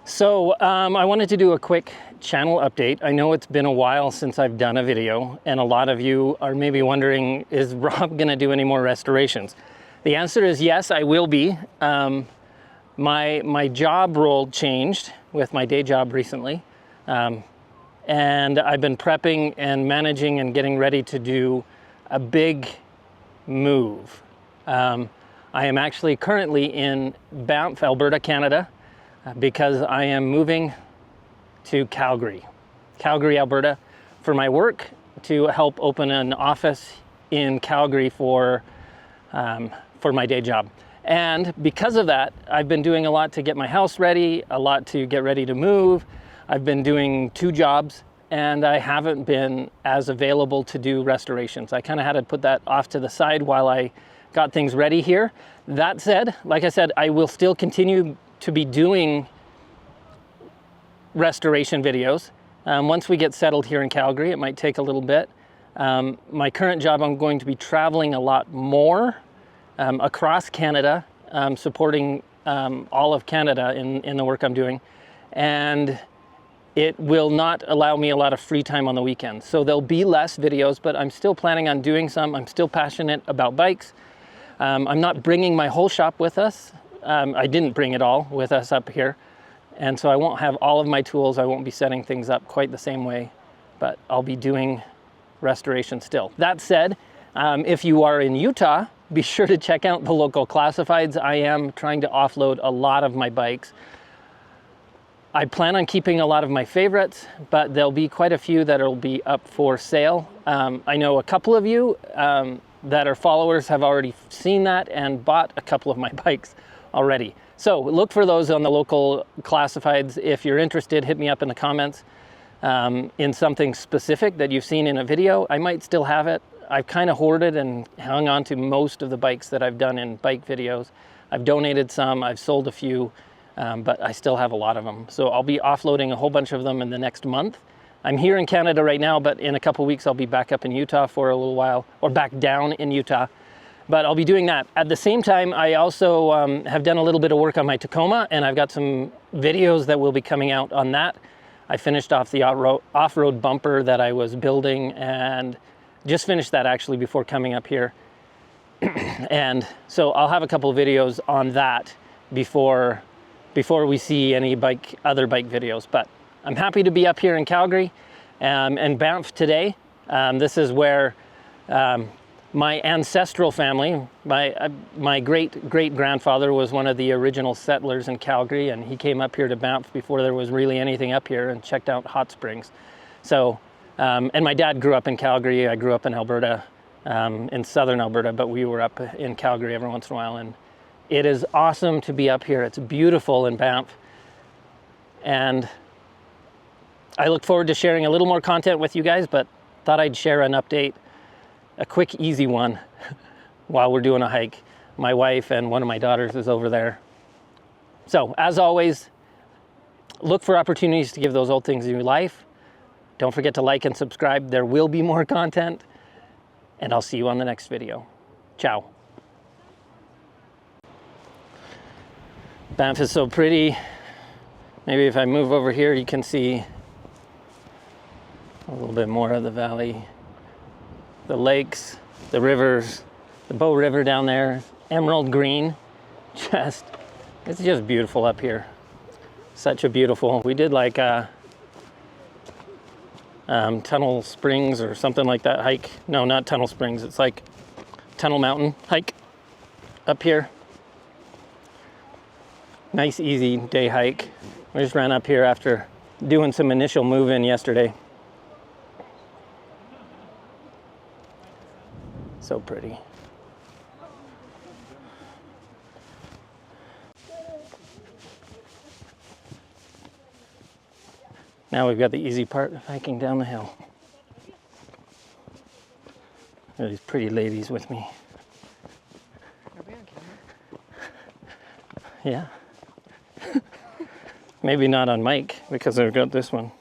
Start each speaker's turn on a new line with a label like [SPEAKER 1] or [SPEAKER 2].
[SPEAKER 1] I wanted to do a quick channel update. I know it's been a while since I've done a video, and a lot of you are maybe wondering, is Rob gonna do any more restorations? The answer is yes, I will be. My job role changed with my day job recently, and I've been prepping and managing and getting ready to do a big move. I am actually currently in Banff, Alberta, Canada, because I am moving to Calgary, Alberta, for my work, to help open an office in Calgary for my day job. And because of that, I've been doing a lot to get my house ready, a lot to get ready to move. I've been doing 2 jobs, and I haven't been as available to do restorations. I kind of had to put that off to the side while I got things ready here. That said, like I said, I will still continue to be doing restoration videos. Once we get settled here in Calgary, it might take a little bit. My current job, I'm going to be traveling a lot more across Canada, supporting all of Canada in the work I'm doing. And it will not allow me a lot of free time on the weekends. So there'll be less videos, but I'm still planning on doing some. I'm still passionate about bikes. I'm not bringing my whole shop with us. I didn't bring it all with us up here. And so I won't have all of my tools. I won't be setting things up quite the same way, but I'll be doing restoration still. That said, if you are in Utah, be sure to check out the local classifieds. I am trying to offload a lot of my bikes. I plan on keeping a lot of my favorites, but there'll be quite a few that will be up for sale. I know a couple of you that are followers have already seen that and bought a couple of my bikes already. So look for those on the local classifieds. If you're interested, hit me up in the comments in something specific that you've seen in a video. I might still have it. I've kind of hoarded and hung on to most of the bikes that I've done in bike videos. I've donated some, I've sold a few, but I still have a lot of them. So I'll be offloading a whole bunch of them in the next month. I'm here in Canada right now, but in a couple weeks I'll be back up in Utah for a little while, or back down in Utah. But I'll be doing that. At the same time, I also have done a little bit of work on my Tacoma, and I've got some videos that will be coming out on that. I finished off the off-road bumper that I was building, and just finished that actually before coming up here. And so I'll have a couple of videos on that before we see any other bike videos. But I'm happy to be up here in Calgary and Banff today. This is where my ancestral family, my great-great-grandfather was one of the original settlers in Calgary, and he came up here to Banff before there was really anything up here and checked out hot springs. So, and my dad grew up in Calgary. I grew up in Alberta, in southern Alberta, but we were up in Calgary every once in a while. And it is awesome to be up here. It's beautiful in Banff. And I look forward to sharing a little more content with you guys, but thought I'd share an update, a quick, easy one, while we're doing a hike. My wife and one of my daughters is over there. So, as always, look for opportunities to give those old things new life. Don't forget to like and subscribe. There will be more content, and I'll see you on the next video. Ciao. Banff is so pretty. Maybe if I move over here, you can see a little bit more of the valley. The lakes, the rivers, the Bow River down there, emerald green. It's just beautiful up here. Such a beautiful, we did like Tunnel Springs or something like that hike. No, not Tunnel Springs, it's like Tunnel Mountain hike up here. Nice, easy day hike. We just ran up here after doing some initial move-in yesterday. So pretty. Now we've got the easy part of hiking down the hill. There are these pretty ladies with me.
[SPEAKER 2] Are we on camera?
[SPEAKER 1] Yeah. Maybe not on mic because I've got this one.